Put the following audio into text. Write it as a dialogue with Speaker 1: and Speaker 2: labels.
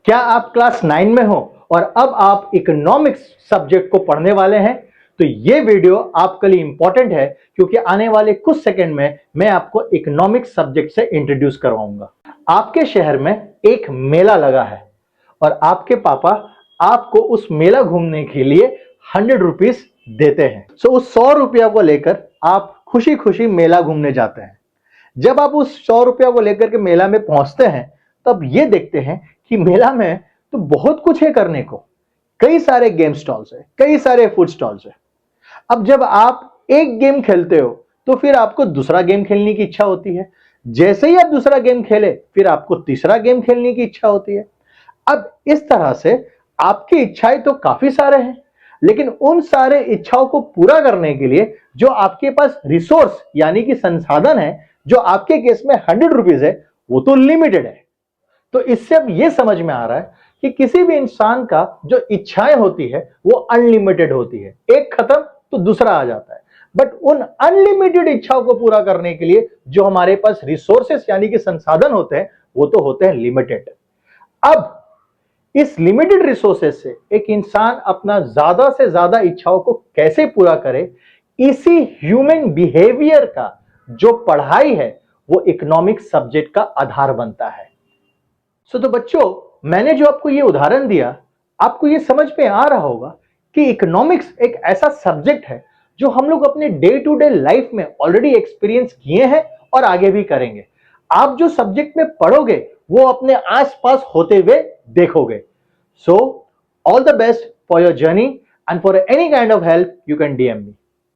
Speaker 1: क्या आप क्लास 9 में हो और अब आप इकोनॉमिक्स सब्जेक्ट को पढ़ने वाले हैं? तो ये वीडियो आपके लिए इंपॉर्टेंट है क्योंकि आने वाले कुछ सेकंड में मैं आपको इकोनॉमिक्स सब्जेक्ट से इंट्रोड्यूस करवाऊंगा। आपके शहर में एक मेला लगा है और आपके पापा आपको उस मेला घूमने के लिए 100 रुपीज देते हैं। सो उस 100 रुपया को लेकर आप खुशी खुशी मेला घूमने जाते हैं। जब आप उस 100 रुपया को लेकर के मेला में पहुंचते हैं तब ये देखते हैं कि मेला में तो बहुत कुछ है करने को। कई सारे गेम स्टॉल्स है, कई सारे फूड स्टॉल्स है। अब जब आप एक गेम खेलते हो तो फिर आपको दूसरा गेम खेलने की इच्छा होती है। जैसे ही आप दूसरा गेम खेले फिर आपको तीसरा गेम खेलने की इच्छा होती है। अब इस तरह से आपकी इच्छाएं तो काफी सारे हैं, लेकिन उन सारे इच्छाओं को पूरा करने के लिए जो आपके पास रिसोर्स यानी कि संसाधन है, जो आपके केस में 100 रुपीज है, वो तो लिमिटेड है। तो इससे अब यह समझ में आ रहा है कि किसी भी इंसान का जो इच्छाएं होती है वो अनलिमिटेड होती है। एक खत्म तो दूसरा आ जाता है, बट उन अनलिमिटेड इच्छाओं को पूरा करने के लिए जो हमारे पास रिसोर्सेस यानी कि संसाधन होते हैं वो तो होते हैं लिमिटेड। अब इस लिमिटेड रिसोर्सेस से एक इंसान अपना ज्यादा से ज्यादा इच्छाओं को कैसे पूरा करे, इसी ह्यूमन बिहेवियर का जो पढ़ाई है वो इकोनॉमिक सब्जेक्ट का आधार बनता है। तो बच्चों, मैंने जो आपको ये उदाहरण दिया, आपको ये समझ में आ रहा होगा कि इकोनॉमिक्स एक ऐसा सब्जेक्ट है जो हम लोग अपने डे टू डे लाइफ में ऑलरेडी एक्सपीरियंस किए हैं और आगे भी करेंगे। आप जो सब्जेक्ट में पढ़ोगे वो अपने आसपास होते हुए देखोगे। So all the best for your journey, and for any kind of help you can DM me.